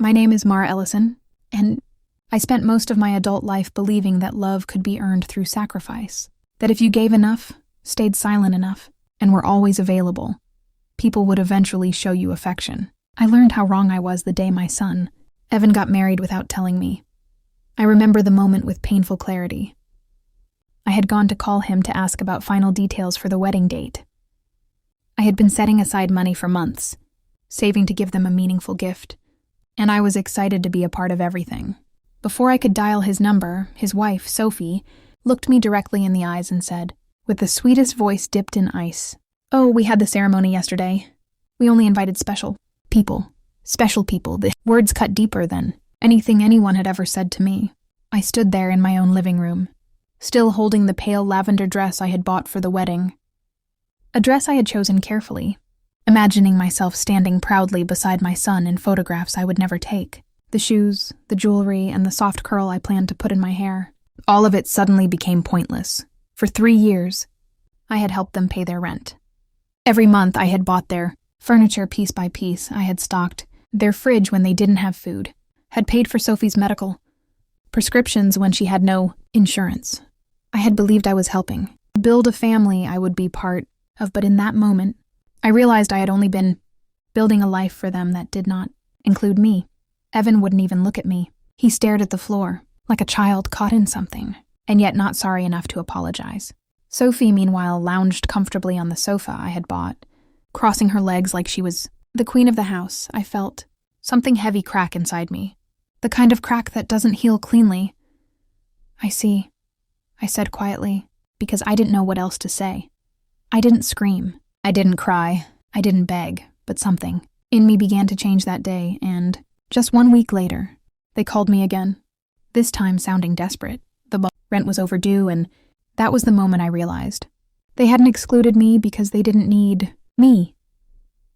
My name is Mara Ellison, and I spent most of my adult life believing that love could be earned through sacrifice, that if you gave enough, stayed silent enough, and were always available, people would eventually show you affection. I learned how wrong I was the day my son, Evan, got married without telling me. I remember the moment with painful clarity. I had gone to call him to ask about final details for the wedding date. I had been setting aside money for months, saving to give them a meaningful gift, and I was excited to be a part of everything. Before I could dial his number, his wife, Sophie, looked me directly in the eyes and said, with the sweetest voice dipped in ice, "Oh, we had the ceremony yesterday. We only invited special people. Special people." The words cut deeper than anything anyone had ever said to me. I stood there in my own living room, still holding the pale lavender dress I had bought for the wedding. A dress I had chosen carefully, imagining myself standing proudly beside my son in photographs I would never take. The shoes, the jewelry, and the soft curl I planned to put in my hair. All of it suddenly became pointless. For 3 years, I had helped them pay their rent. Every month I had bought their furniture piece by piece. I had stocked their fridge when they didn't have food, had paid for Sophie's medical prescriptions when she had no insurance. I had believed I was helping, build a family I would be part of, but in that moment, I realized I had only been building a life for them that did not include me. Evan wouldn't even look at me. He stared at the floor, like a child caught in something, and yet not sorry enough to apologize. Sophie, meanwhile, lounged comfortably on the sofa I had bought, crossing her legs like she was the queen of the house. I felt something heavy crack inside me, the kind of crack that doesn't heal cleanly. "I see," I said quietly, because I didn't know what else to say. I didn't scream. I didn't cry. I didn't beg, but something in me began to change that day, and just 1 week later, they called me again, this time sounding desperate. The rent was overdue, and that was the moment I realized. They hadn't excluded me because they didn't need me.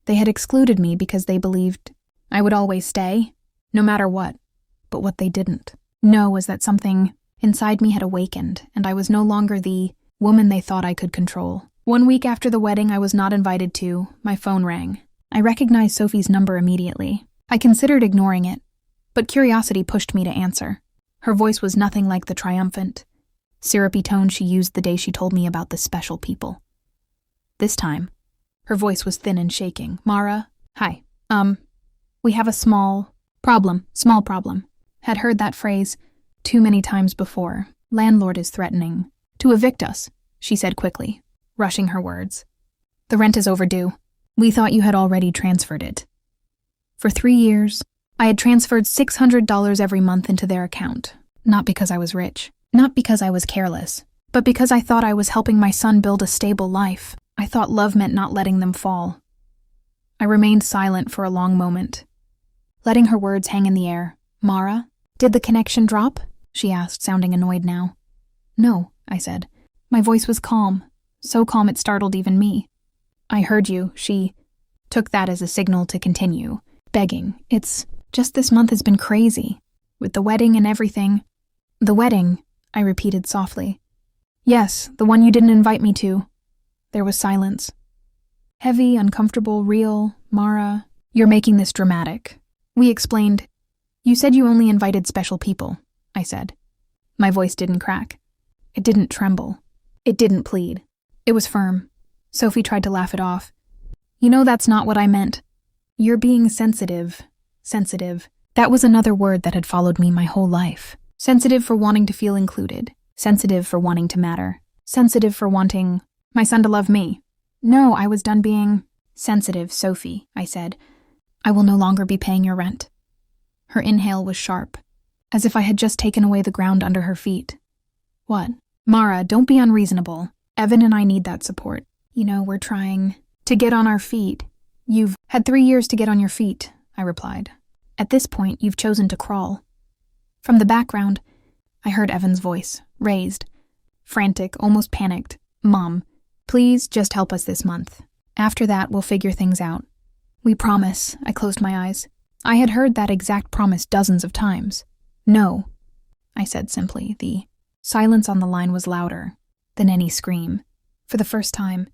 They had excluded me because they believed I would always stay, no matter what. But what they didn't know was that something inside me had awakened, and I was no longer the woman they thought I could control. 1 week after the wedding I was not invited to, my phone rang. I recognized Sophie's number immediately. I considered ignoring it, but curiosity pushed me to answer. Her voice was nothing like the triumphant, syrupy tone she used the day she told me about the special people. This time, her voice was thin and shaking. "Mara, hi. We have a small problem. Had heard that phrase too many times before. Landlord is threatening to evict us," she said quickly, rushing her words. "The rent is overdue. We thought you had already transferred it." For 3 years, I had transferred $600 every month into their account, not because I was rich, not because I was careless, but because I thought I was helping my son build a stable life. I thought love meant not letting them fall. I remained silent for a long moment, letting her words hang in the air. "Mara, did the connection drop?" she asked, sounding annoyed now. "No," I said. My voice was calm, so calm it startled even me. "I heard you." She took that as a signal to continue, begging. "It's just this month has been crazy, with the wedding and everything." "The wedding," I repeated softly. "Yes, the one you didn't invite me to." There was silence. "Heavy, uncomfortable, real. Mara, you're making this dramatic." We explained. "You said you only invited special people," I said. My voice didn't crack. It didn't tremble. It didn't plead. It was firm. Sophie tried to laugh it off. "You know that's not what I meant. You're being sensitive." Sensitive. That was another word that had followed me my whole life. Sensitive for wanting to feel included. Sensitive for wanting to matter. Sensitive for wanting my son to love me. "No, I was done being sensitive, Sophie," I said. "I will no longer be paying your rent." Her inhale was sharp, as if I had just taken away the ground under her feet. "What?" "Mara, don't be unreasonable. Evan and I need that support. You know, we're trying to get on our feet." "You've had 3 years to get on your feet," I replied. "At this point, you've chosen to crawl." From the background, I heard Evan's voice, raised, frantic, almost panicked. "Mom, please just help us this month. After that, we'll figure things out." "We promise." I closed my eyes. I had heard that exact promise dozens of times. "No," I said simply. The silence on the line was louder than any scream. For the first time,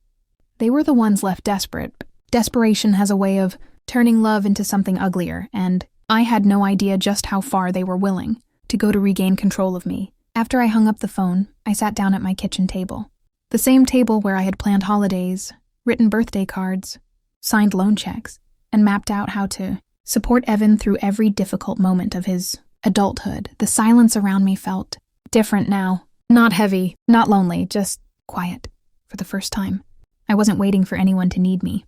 they were the ones left desperate. Desperation has a way of turning love into something uglier, and I had no idea just how far they were willing to go to regain control of me. After I hung up the phone, I sat down at my kitchen table. The same table where I had planned holidays, written birthday cards, signed loan checks, and mapped out how to support Evan through every difficult moment of his adulthood. The silence around me felt different now. Not heavy, not lonely, just quiet. For the first time, I wasn't waiting for anyone to need me.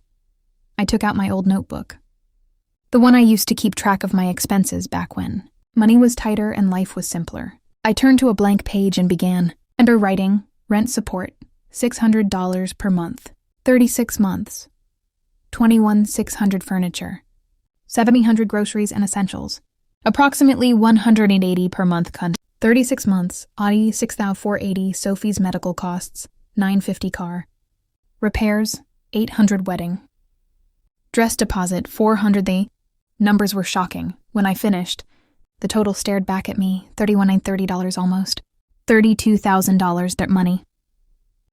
I took out my old notebook. The one I used to keep track of my expenses back when money was tighter and life was simpler. I turned to a blank page and began. Under writing, rent support, $600 per month, 36 months, 21,600 furniture, 700 groceries and essentials, approximately 180 per month 36 months, Audi 6,480, Sophie's medical costs, 950 car, repairs, 800 wedding, dress deposit, 400. The numbers were shocking. When I finished, the total stared back at me, $31,930 almost, $32,000 that money.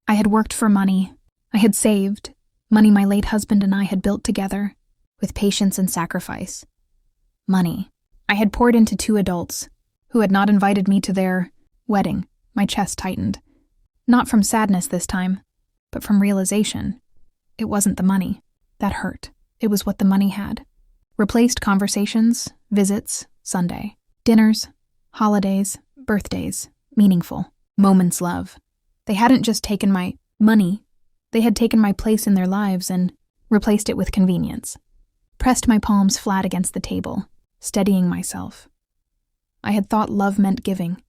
I had worked for money. I had saved, money my late husband and I had built together, with patience and sacrifice. Money I had poured into two adults who had not invited me to their wedding. My chest tightened. Not from sadness this time, but from realization. It wasn't the money that hurt. It was what the money had. Replaced conversations, visits, Sunday, dinners, holidays, birthdays, meaningful, moments love. They hadn't just taken my money, they had taken my place in their lives and replaced it with convenience. Pressed my palms flat against the table, steadying myself. I had thought love meant giving,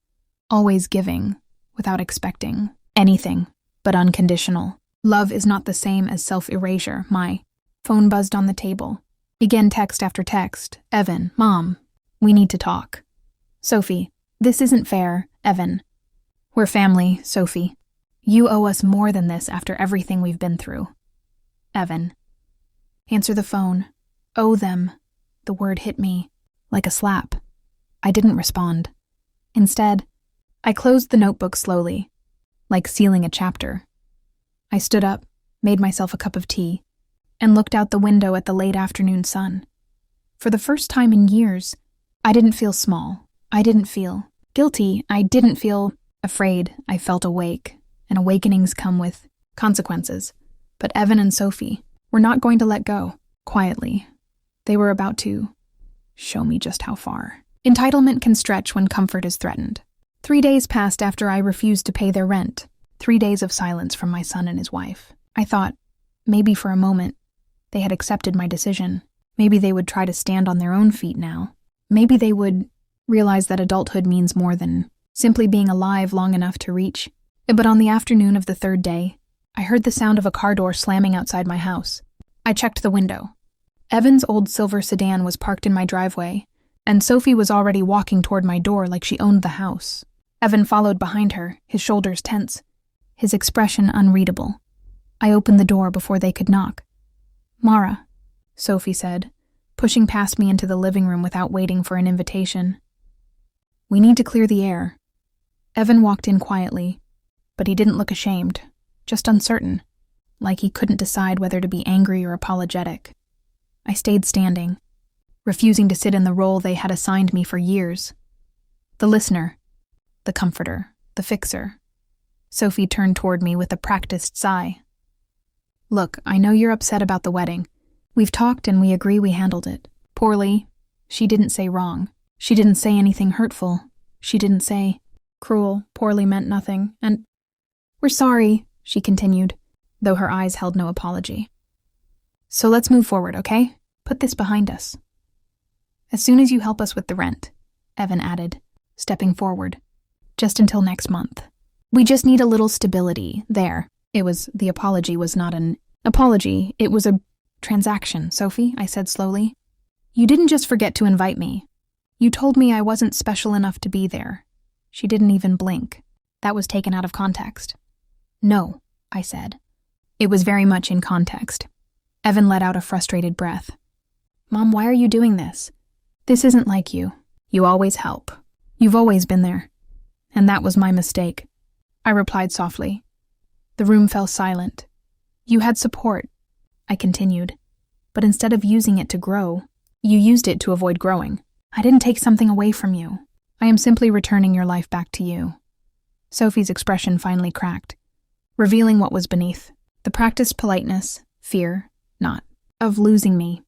always giving, without expecting anything but unconditional. Love is not the same as self-erasure. My phone buzzed on the table. Again, text after text. Evan, Mom, we need to talk. Sophie, this isn't fair. Evan, we're family, Sophie. You owe us more than this after everything we've been through. Evan, answer the phone. Owe them. The word hit me like a slap. I didn't respond. Instead, I closed the notebook slowly, like sealing a chapter. I stood up, made myself a cup of tea, and looked out the window at the late afternoon sun. For the first time in years, I didn't feel small. I didn't feel guilty. I didn't feel afraid. I felt awake, and awakenings come with consequences. But Evan and Sophie were not going to let go. Quietly, they were about to show me just how far. Entitlement can stretch when comfort is threatened. 3 days passed after I refused to pay their rent. 3 days of silence from my son and his wife. I thought, maybe for a moment, they had accepted my decision. Maybe they would try to stand on their own feet now. Maybe they would realize that adulthood means more than simply being alive long enough to reach. But on the afternoon of the third day, I heard the sound of a car door slamming outside my house. I checked the window. Evan's old silver sedan was parked in my driveway, and Sophie was already walking toward my door like she owned the house. Evan followed behind her, his shoulders tense, his expression unreadable. I opened the door before they could knock. Mara, Sophie said, pushing past me into the living room without waiting for an invitation. We need to clear the air. Evan walked in quietly, but he didn't look ashamed, just uncertain, like he couldn't decide whether to be angry or apologetic. I stayed standing, refusing to sit in the role they had assigned me for years. The listener, the comforter, the fixer. Sophie turned toward me with a practiced sigh. Look, I know you're upset about the wedding. We've talked and we agree we handled it. Poorly. She didn't say wrong. She didn't say anything hurtful. She didn't say cruel, poorly meant nothing. And we're sorry, she continued, though her eyes held no apology. So let's move forward, okay? Put this behind us. As soon as you help us with the rent, Evan added, stepping forward. Just until next month. We just need a little stability there. The apology was not an apology. It was a transaction, Sophie, I said slowly. You didn't just forget to invite me. You told me I wasn't special enough to be there. She didn't even blink. That was taken out of context. No, I said. It was very much in context. Evan let out a frustrated breath. Mom, why are you doing this? This isn't like you. You always help. You've always been there. And that was my mistake. I replied softly. The room fell silent. You had support, I continued, but instead of using it to grow, you used it to avoid growing. I didn't take something away from you. I am simply returning your life back to you." Sophie's expression finally cracked, revealing what was beneath. The practiced politeness, fear, not of losing me,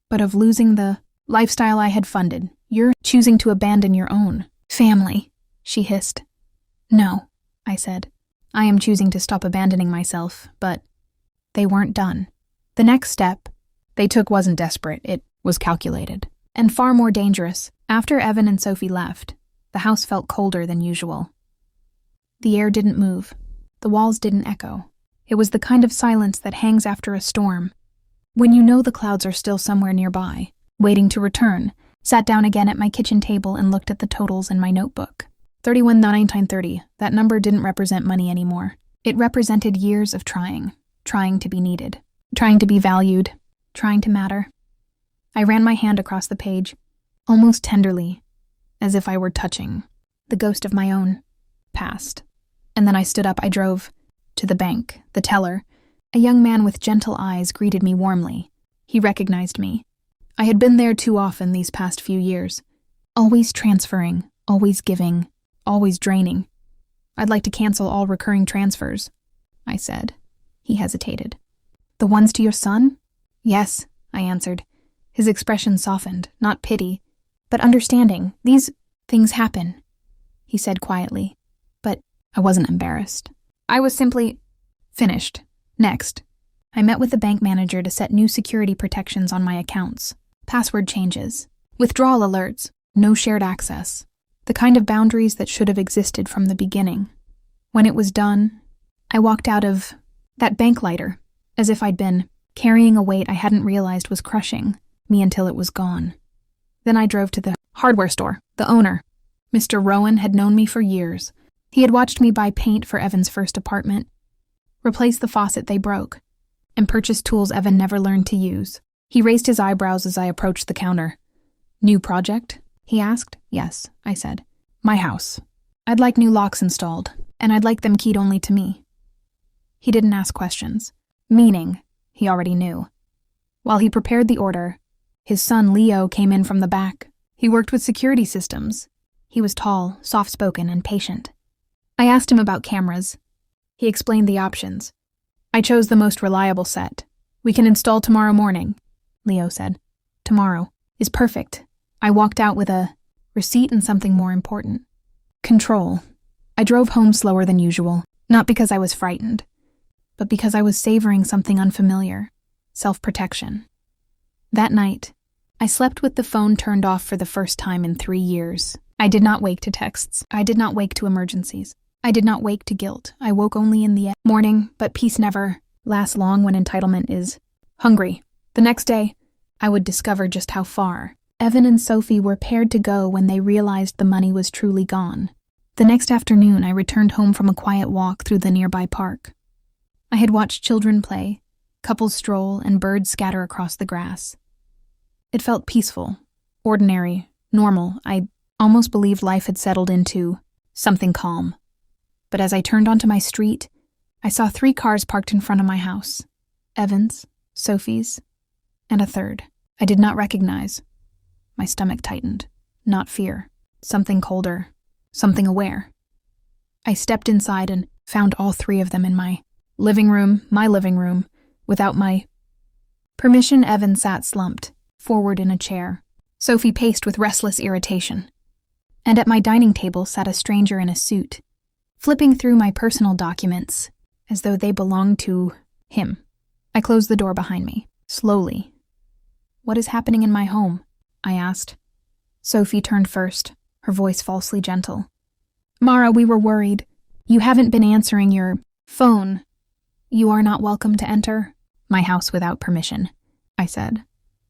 but of losing the lifestyle I had funded. "You're choosing to abandon your own family," she hissed. "No," I said. "I am choosing to stop abandoning myself, but they weren't done." The next step they took wasn't desperate, it was calculated, and far more dangerous. After Evan and Sophie left, the house felt colder than usual. The air didn't move, the walls didn't echo. It was the kind of silence that hangs after a storm, when you know the clouds are still somewhere nearby. Waiting to return, sat down again at my kitchen table and looked at the totals in my notebook. 31,930, that number didn't represent money anymore. It represented years of trying to be needed, trying to be valued, trying to matter. I ran my hand across the page, almost tenderly, as if I were touching the ghost of my own past. And then I stood up. I drove to the bank. The teller, a young man with gentle eyes, greeted me warmly. He recognized me. I had been there too often these past few years. Always transferring, always giving, always draining. "I'd like to cancel all recurring transfers," I said. He hesitated. "The ones to your son?" "Yes," I answered. His expression softened, not pity, but understanding. "These things happen," he said quietly. But I wasn't embarrassed. I was simply finished. Next, I met with the bank manager to set new security protections on my accounts. Password changes, withdrawal alerts, no shared access. The kind of boundaries that should have existed from the beginning. When it was done, I walked out of that bank lighter, as if I'd been carrying a weight I hadn't realized was crushing me until it was gone. Then I drove to the hardware store. The owner, Mr. Rowan, had known me for years. He had watched me buy paint for Evan's first apartment, replace the faucet they broke, and purchase tools Evan never learned to use. He raised his eyebrows as I approached the counter. "New project?" he asked. "Yes," I said. "My house. I'd like new locks installed, and I'd like them keyed only to me." He didn't ask questions, meaning he already knew. While he prepared the order, his son Leo came in from the back. He worked with security systems. He was tall, soft-spoken, and patient. I asked him about cameras. He explained the options. "I chose the most reliable set. We can install tomorrow morning," Leo said. "Tomorrow is perfect." I walked out with a receipt and something more important. Control. I drove home slower than usual, not because I was frightened, but because I was savoring something unfamiliar. Self-protection. That night, I slept with the phone turned off for the first time in 3 years. I did not wake to texts. I did not wake to emergencies. I did not wake to guilt. I woke only in the morning, but peace never lasts long when entitlement is hungry. The next day, I would discover just how far Evan and Sophie were paired to go when they realized the money was truly gone. The next afternoon, I returned home from a quiet walk through the nearby park. I had watched children play, couples stroll, and birds scatter across the grass. It felt peaceful, ordinary, normal. I almost believed life had settled into something calm. But as I turned onto my street, I saw 3 cars parked in front of my house. Evan's, Sophie's, and a third I did not recognize. My stomach tightened. Not fear. Something colder. Something aware. I stepped inside and found all 3 of them in my living room, without my permission. Evan sat slumped forward in a chair. Sophie paced with restless irritation. And at my dining table sat a stranger in a suit, flipping through my personal documents as though they belonged to him. I closed the door behind me, slowly. "What is happening in my home?" I asked. Sophie turned first, her voice falsely gentle. "Mara, we were worried. You haven't been answering your phone. You are not welcome to enter my house without permission," I said.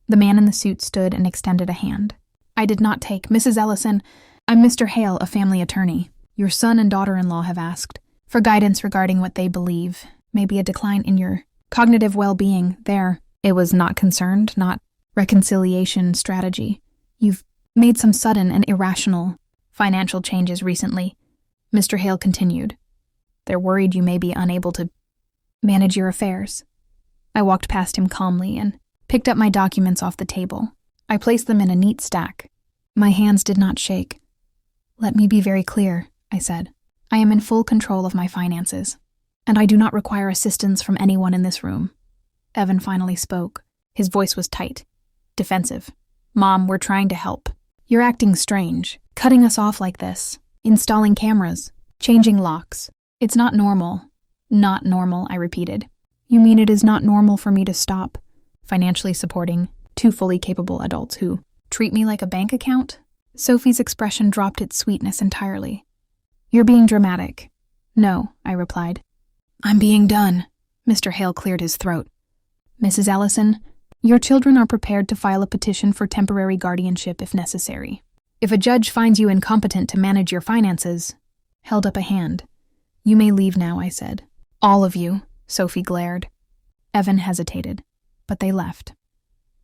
The man in the suit stood and extended a hand. I did not take. "Mrs. Ellison, I'm Mr. Hale, a family attorney. Your son and daughter-in-law have asked for guidance regarding what they believe may be a decline in your cognitive well-being. It was not concerned, not reconciliation strategy. You've made some sudden and irrational financial changes recently," Mr. Hale continued. "They're worried you may be unable to manage your affairs." I walked past him calmly and picked up my documents off the table. I placed them in a neat stack. My hands did not shake. "Let me be very clear," I said. "I am in full control of my finances, and I do not require assistance from anyone in this room." Evan finally spoke. His voice was tight, defensive. "Mom, we're trying to help. You're acting strange, cutting us off like this, installing cameras, changing locks. It's not normal." "Not normal," I repeated. "You mean it is not normal for me to stop financially supporting two fully capable adults who treat me like a bank account?" Sophie's expression dropped its sweetness entirely. "You're being dramatic." "No," I replied. "I'm being done." Mr. Hale cleared his throat. "Mrs. Ellison, your children are prepared to file a petition for temporary guardianship if necessary. If a judge finds you incompetent to manage your finances," held up a hand. "You may leave now," I said. "All of you," Sophie glared. Evan hesitated, but they left.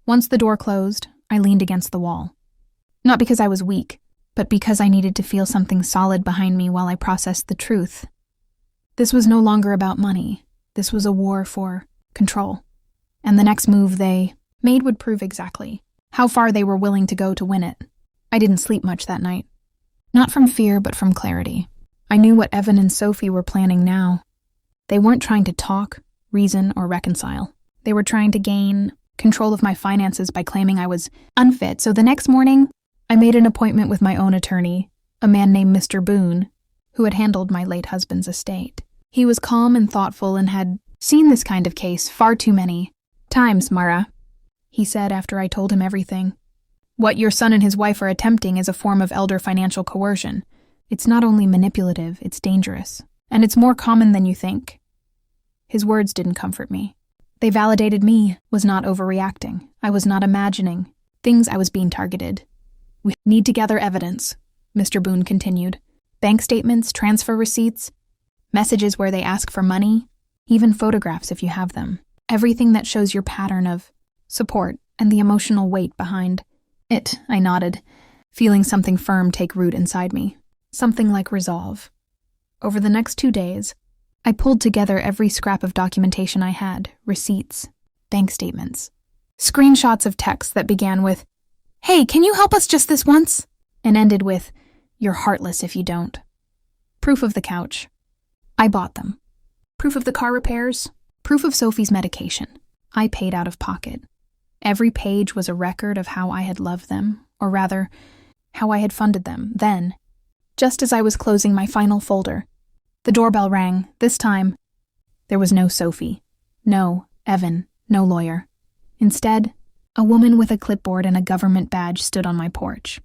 Once the door closed, I leaned against the wall. Not because I was weak, but because I needed to feel something solid behind me while I processed the truth. This was no longer about money. This was a war for control. And the next move they made would prove exactly how far they were willing to go to win it. I didn't sleep much that night. Not from fear, but from clarity. I knew what Evan and Sophie were planning now. They weren't trying to talk, reason, or reconcile. They were trying to gain control of my finances by claiming I was unfit. So the next morning, I made an appointment with my own attorney, a man named Mr. Boone, who had handled my late husband's estate. He was calm and thoughtful and had seen this kind of case far too many times, Mara, he said after I told him everything. "What your son and his wife are attempting is a form of elder financial coercion. It's not only manipulative, it's dangerous. And it's more common than you think." His words didn't comfort me. They validated me was not overreacting. I was not imagining things. I was being targeted. "We need to gather evidence," Mr. Boone continued. "Bank statements, transfer receipts, messages where they ask for money, even photographs if you have them. Everything that shows your pattern of support and the emotional weight behind it." I nodded, feeling something firm take root inside me. Something like resolve. Over the next 2 days, I pulled together every scrap of documentation I had, receipts, bank statements, screenshots of texts that began with, "Hey, can you help us just this once?" and ended with, "You're heartless if you don't." Proof of the couch. I bought them. Proof of the car repairs. Proof of Sophie's medication. I paid out of pocket. Every page was a record of how I had loved them, or rather, how I had funded them. Then, just as I was closing my final folder, the doorbell rang. This time, there was no Sophie, no Evan, no lawyer. Instead, a woman with a clipboard and a government badge stood on my porch.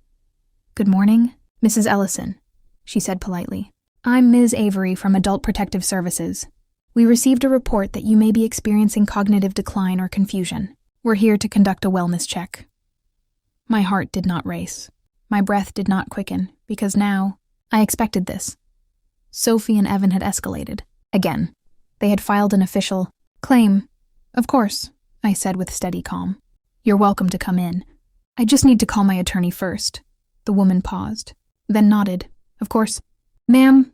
"Good morning, Mrs. Ellison," she said politely. "I'm Ms. Avery from Adult Protective Services. We received a report that you may be experiencing cognitive decline or confusion. We're here to conduct a wellness check." My heart did not race. My breath did not quicken, because now I expected this. Sophie and Evan had escalated. Again, they had filed an official claim. "Of course," I said with steady calm. "You're welcome to come in. I just need to call my attorney first." The woman paused, then nodded. "Of course. Ma'am."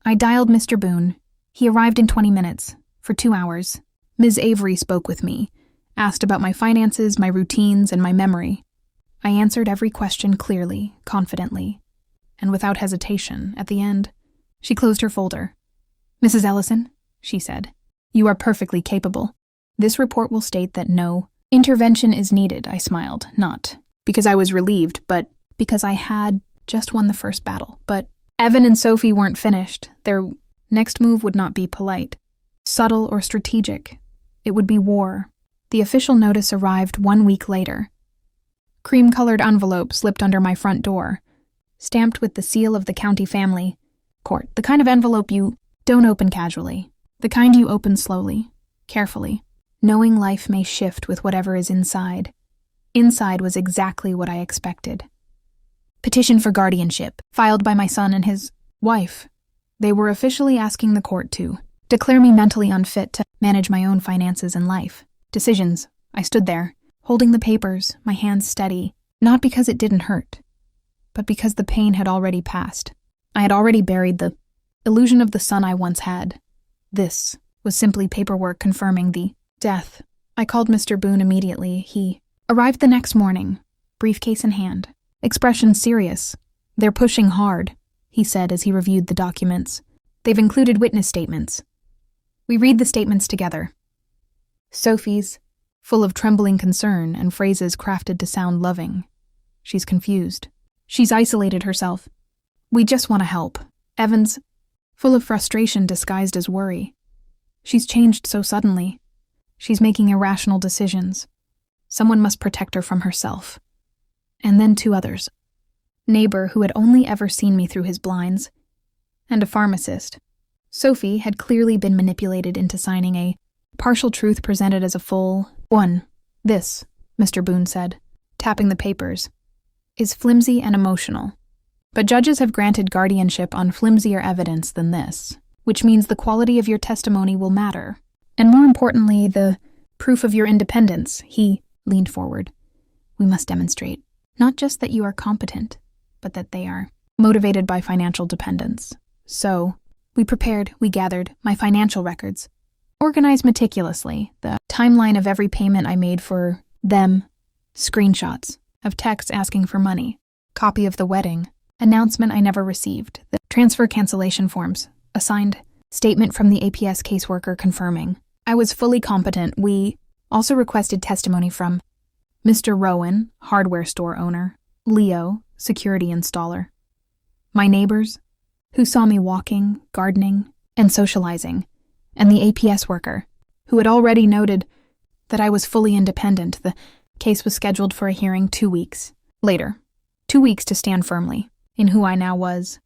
I dialed Mr. Boone. He arrived in 20 minutes, for 2 hours. Ms. Avery spoke with me, asked about my finances, my routines, and my memory. I answered every question clearly, confidently, and without hesitation. At the end, she closed her folder. "Mrs. Ellison," she said, "you are perfectly capable. This report will state that no intervention is needed." I smiled, not because I was relieved, but because I had just won the first battle. But Evan and Sophie weren't finished. Their next move would not be polite, subtle, or strategic. It would be war. The official notice arrived 1 week later. Cream-colored envelope slipped under my front door, stamped with the seal of the county family court, the kind of envelope you don't open casually, the kind you open slowly, carefully, knowing life may shift with whatever is inside. Inside was exactly what I expected. Petition for guardianship, filed by my son and his wife. They were officially asking the court to declare me mentally unfit to manage my own finances and life. Decisions. I stood there, holding the papers, my hands steady, not because it didn't hurt, but because the pain had already passed. I had already buried the illusion of the son I once had. This was simply paperwork confirming the death. I called Mr. Boone immediately. He arrived the next morning, briefcase in hand. expression serious. "They're pushing hard," he said as he reviewed the documents. "They've included witness statements." We read the statements together. Sophie's, full of trembling concern and phrases crafted to sound loving. She's confused. She's isolated herself. "We just want to help." Evan's, full of frustration disguised as worry. "She's changed so suddenly. She's making irrational decisions. Someone must protect her from herself." And then two others. Neighbor who had only ever seen me through his blinds, and a pharmacist. Sophie had clearly been manipulated into signing a partial truth presented as a full one. "This," Mr. Boone said, tapping the papers, "is flimsy and emotional. But judges have granted guardianship on flimsier evidence than this, which means the quality of your testimony will matter. And more importantly, the proof of your independence." He leaned forward. "We must demonstrate, not just that you are competent, but that they are motivated by financial dependence. So, we gathered my financial records, organized meticulously, the timeline of every payment I made for them, screenshots of texts asking for money, copy of the wedding, announcement I never received, the transfer cancellation forms, a signed statement from the APS caseworker confirming I was fully competent. We also requested testimony from Mr. Rowan, hardware store owner, Leo, security installer, my neighbors, who saw me walking, gardening, and socializing, and the APS worker, who had already noted that I was fully independent. The case was scheduled for a hearing 2 weeks later. 2 weeks to stand firmly in who I now was.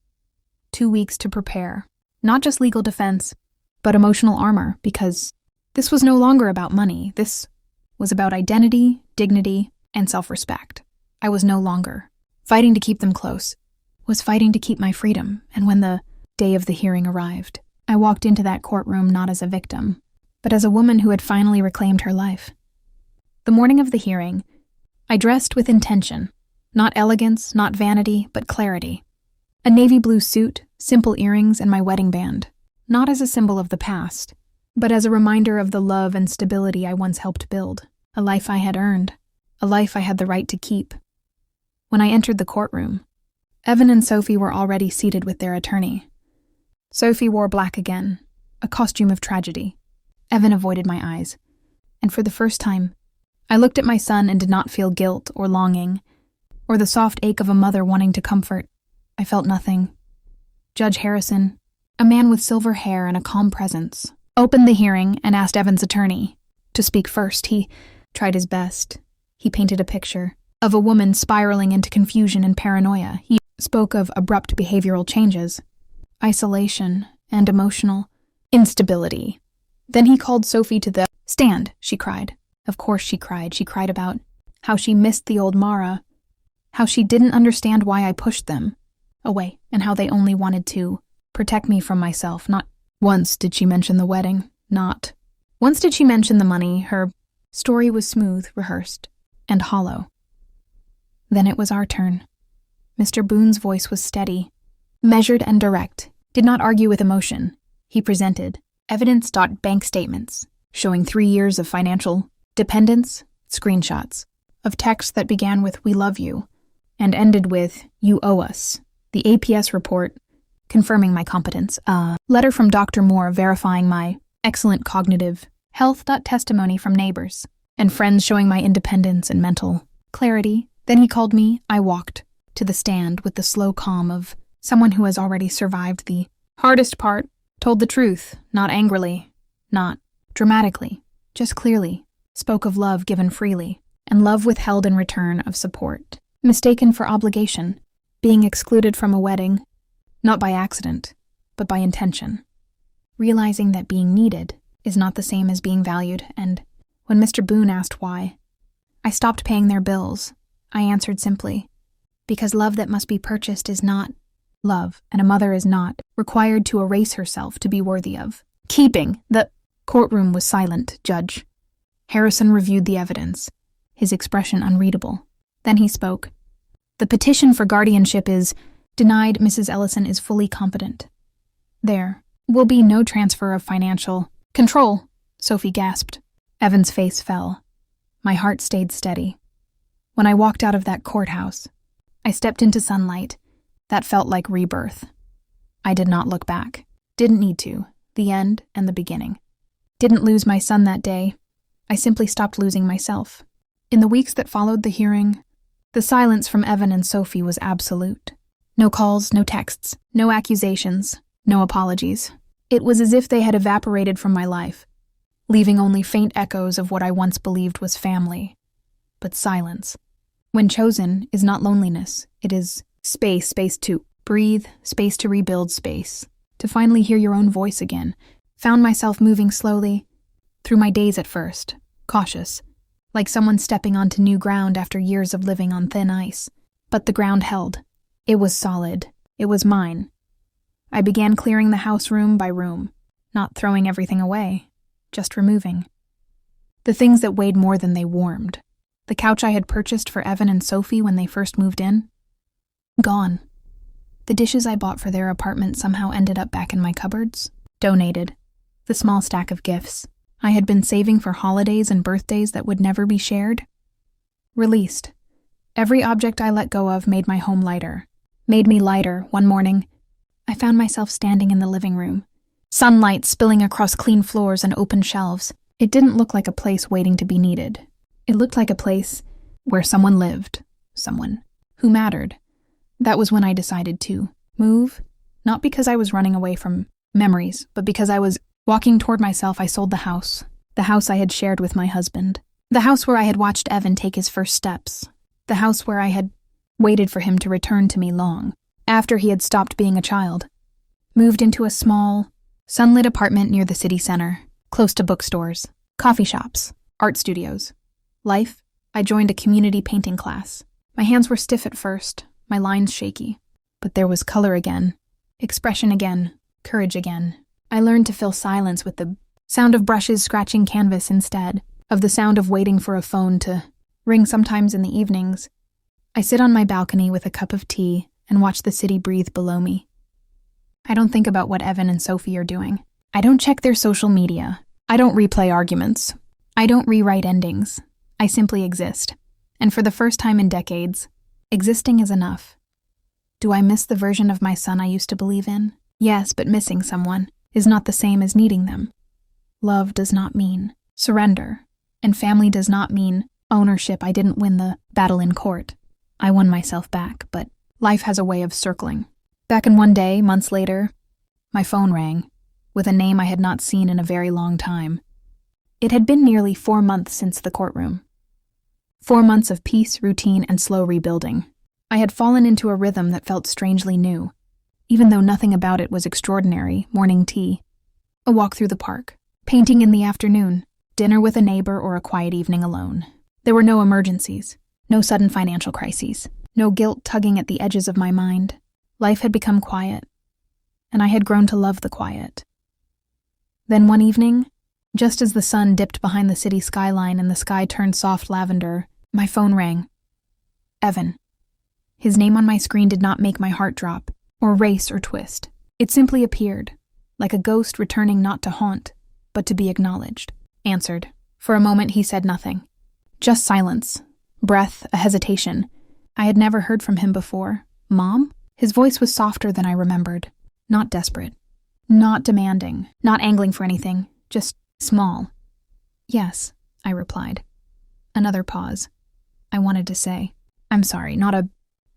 2 weeks to prepare, not just legal defense, but emotional armor, because this was no longer about money. This was about identity, dignity, and self-respect. I was no longer fighting to keep them close, was fighting to keep my freedom. And when the day of the hearing arrived, I walked into that courtroom not as a victim, but as a woman who had finally reclaimed her life. The morning of the hearing, I dressed with intention, not elegance, not vanity, but clarity. A navy blue suit, simple earrings, and my wedding band, not as a symbol of the past, but as a reminder of the love and stability I once helped build, a life I had earned, a life I had the right to keep. When I entered the courtroom, Evan and Sophie were already seated with their attorney. Sophie wore black again, a costume of tragedy. Evan avoided my eyes, and for the first time, I looked at my son and did not feel guilt or longing, or the soft ache of a mother wanting to comfort. I felt nothing. Judge Harrison, a man with silver hair and a calm presence, opened the hearing and asked Evan's attorney to speak first. He tried his best. He painted a picture of a woman spiraling into confusion and paranoia. He spoke of abrupt behavioral changes, isolation, and emotional instability. Then he called Sophie to the stand, she cried. Of course she cried. She cried about how she missed the old Mara, how she didn't understand why I pushed them away, and how they only wanted to protect me from myself. Not once did she mention the wedding. Not once did she mention the money. Her story was smooth, rehearsed, and hollow. Then it was our turn. Mr. Boone's voice was steady, measured and direct, did not argue with emotion. He presented evidence. Bank statements showing 3 years of financial dependence, screenshots of texts that began with "We love you" and ended with "You owe us." The APS report confirming my competence. A letter from Dr. Moore verifying my excellent cognitive health. Testimony from neighbors and friends showing my independence and mental clarity. Then he called me. I walked to the stand with the slow calm of someone who has already survived the hardest part, told the truth, not angrily, not dramatically, just clearly, spoke of love given freely, and love withheld in return of support, mistaken for obligation, being excluded from a wedding, not by accident, but by intention, realizing that being needed is not the same as being valued. And when Mr. Boone asked why I stopped paying their bills, I answered simply, because love that must be purchased is not love, and a mother is not required to erase herself to be worthy of keeping. The courtroom was silent. Judge Harrison reviewed the evidence, his expression unreadable. Then he spoke. The petition for guardianship is denied. Mrs. Ellison is fully competent. There will be no transfer of financial control, Sophie gasped. Evan's face fell. My heart stayed steady. When I walked out of that courthouse, I stepped into sunlight. That felt like rebirth. I did not look back. Didn't need to. The end and the beginning. Didn't lose my son that day. I simply stopped losing myself. In the weeks that followed the hearing, the silence from Evan and Sophie was absolute. No calls, no texts, no accusations, no apologies. It was as if they had evaporated from my life, leaving only faint echoes of what I once believed was family. But silence, when chosen, is not loneliness. It is space to breathe, space to rebuild, space to finally hear your own voice again. Found myself moving slowly through my days at first, cautious, like someone stepping onto new ground after years of living on thin ice. But the ground held. It was solid. It was mine. I began clearing the house room by room, not throwing everything away, just removing. The things that weighed more than they warmed. The couch I had purchased for Evan and Sophie when they first moved in. Gone. The dishes I bought for their apartment somehow ended up back in my cupboards. Donated. The small stack of gifts I had been saving for holidays and birthdays that would never be shared. Released. Every object I let go of made my home lighter. Made me lighter. One morning, I found myself standing in the living room. Sunlight spilling across clean floors and open shelves. It didn't look like a place waiting to be needed. It looked like a place where someone lived. Someone who mattered. That was when I decided to move. Not because I was running away from memories, but because I was walking toward myself. I sold the house I had shared with my husband. The house where I had watched Evan take his first steps. The house where I had waited for him to return to me long, after he had stopped being a child. Moved into a small, sunlit apartment near the city center, close to bookstores, coffee shops, art studios. Life, I joined a community painting class. My hands were stiff at first, my lines shaky. But there was color again, expression again, courage again. I learned to fill silence with the sound of brushes scratching canvas instead of the sound of waiting for a phone to ring sometimes in the evenings. I sit on my balcony with a cup of tea and watch the city breathe below me. I don't think about what Evan and Sophie are doing. I don't check their social media. I don't replay arguments. I don't rewrite endings. I simply exist. And for the first time in decades, existing is enough. Do I miss the version of my son I used to believe in? Yes, but missing someone is not the same as needing them. Love does not mean surrender, and family does not mean ownership. I didn't win the battle in court. I won myself back, but life has a way of circling. Back in one day, months later, my phone rang, with a name I had not seen in a very long time. It had been nearly 4 months since the courtroom. 4 months of peace, routine, and slow rebuilding. I had fallen into a rhythm that felt strangely new, even though nothing about it was extraordinary. Morning tea, a walk through the park, painting in the afternoon, dinner with a neighbor, or a quiet evening alone. There were no emergencies, no sudden financial crises, no guilt tugging at the edges of my mind. Life had become quiet, and I had grown to love the quiet. Then one evening, just as the sun dipped behind the city skyline and the sky turned soft lavender, my phone rang. Evan. His name on my screen did not make my heart drop, or race or twist. It simply appeared, like a ghost returning not to haunt, but to be acknowledged. Answered. For a moment he said nothing. Just silence. Breath, a hesitation. I had never heard from him before. Mom? His voice was softer than I remembered. Not desperate. Not demanding. Not angling for anything. Just small. Yes, I replied. Another pause. I wanted to say, I'm sorry, not a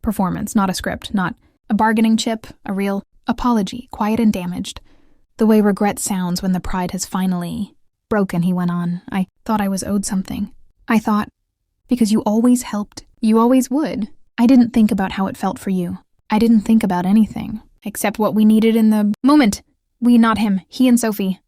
performance, not a script, not a bargaining chip, a real apology, quiet and damaged. The way regret sounds when the pride has finally broken, he went on. I thought I was owed something. I thought, because you always helped, you always would. I didn't think about how it felt for you. I didn't think about anything, except what we needed in the moment. We, not him, he and Sophie.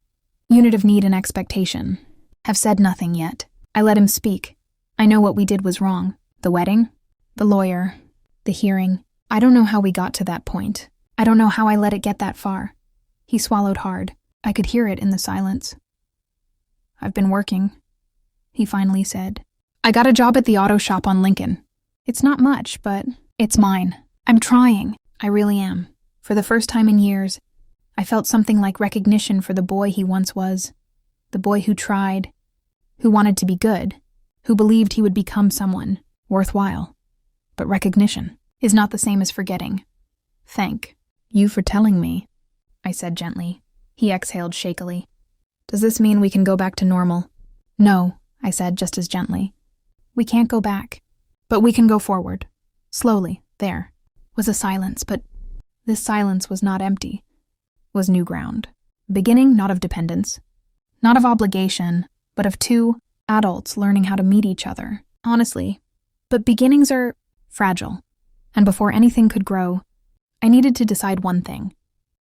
Unit of need and expectation. Have said nothing yet. I let him speak. I know what we did was wrong. The wedding, the lawyer, the hearing. I don't know how we got to that point. I don't know how I let it get that far. He swallowed hard. I could hear it in the silence. I've been working, he finally said. I got a job at the auto shop on Lincoln. It's not much, but it's mine. I'm trying. I really am. For the first time in years, I felt something like recognition for the boy he once was. The boy who tried, who wanted to be good, who believed he would become someone worthwhile. But recognition. is not the same as forgetting. Thank you for telling me, I said gently. He exhaled shakily. Does this mean we can go back to normal? No, I said just as gently. We can't go back, but we can go forward. Slowly. There was a silence, but this silence was not empty, was new ground. Beginning not of dependence, not of obligation, but of two adults learning how to meet each other, honestly. But beginnings are fragile, and before anything could grow, I needed to decide one thing.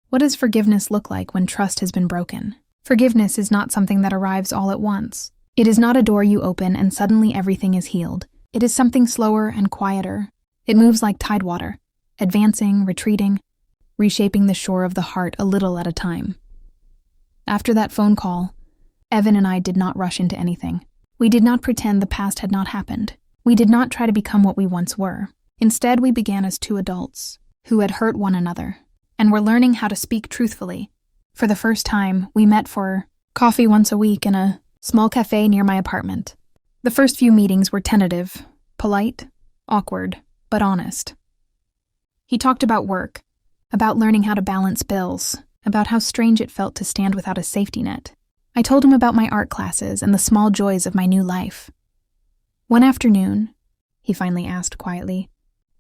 What does forgiveness look like when trust has been broken? Forgiveness is not something that arrives all at once. It is not a door you open and suddenly everything is healed. It is something slower and quieter. It moves like tidewater, advancing, retreating, reshaping the shore of the heart a little at a time. After that phone call, Evan and I did not rush into anything. We did not pretend the past had not happened. We did not try to become what we once were. Instead, we began as two adults who had hurt one another and were learning how to speak truthfully. For the first time, we met for coffee once a week in a small cafe near my apartment. The first few meetings were tentative, polite, awkward, but honest. He talked about work, about learning how to balance bills, about how strange it felt to stand without a safety net. I told him about my art classes and the small joys of my new life. One afternoon, he finally asked quietly,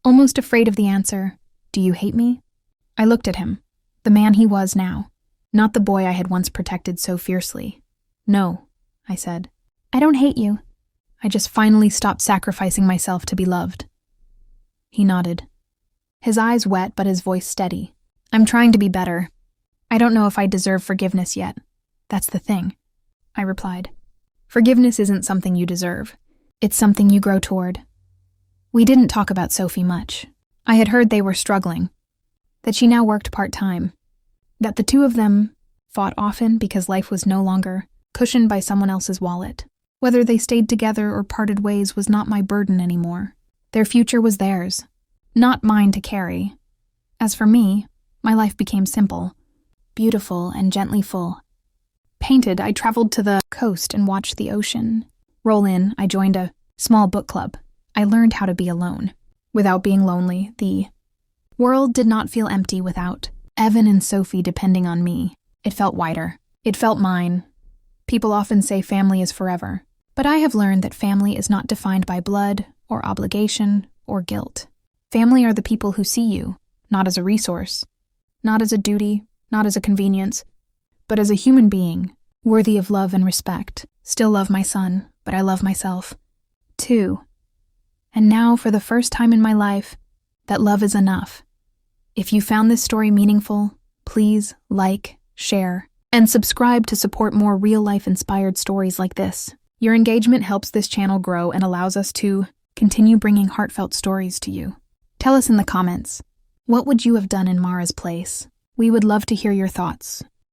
almost afraid of the answer, "Do you hate me?" I looked at him, the man he was now, not the boy I had once protected so fiercely. "No," I said. "I don't hate you. I just finally stopped sacrificing myself to be loved." He nodded, his eyes wet but his voice steady. "I'm trying to be better. I don't know if I deserve forgiveness yet. That's the thing," I replied. "Forgiveness isn't something you deserve. It's something you grow toward." We didn't talk about Sophie much. I had heard they were struggling, that she now worked part-time, that the two of them fought often because life was no longer cushioned by someone else's wallet. Whether they stayed together or parted ways was not my burden anymore. Their future was theirs, not mine to carry. As for me, my life became simple, beautiful and gently full. Painted, I traveled to the coast and watched the ocean. Roll in, I joined a small book club. I learned how to be alone, without being lonely. The world did not feel empty without Evan and Sophie depending on me. It felt wider. It felt mine. People often say family is forever, but I have learned that family is not defined by blood or obligation or guilt. Family are the people who see you, not as a resource, not as a duty, not as a convenience, but as a human being, worthy of love and respect. Still love my son, but I love myself, too. And now, for the first time in my life, that love is enough. If you found this story meaningful, please like, share, and subscribe to support more real-life inspired stories like this. Your engagement helps this channel grow and allows us to continue bringing heartfelt stories to you. Tell us in the comments, what would you have done in Mara's place? We would love to hear your thoughts.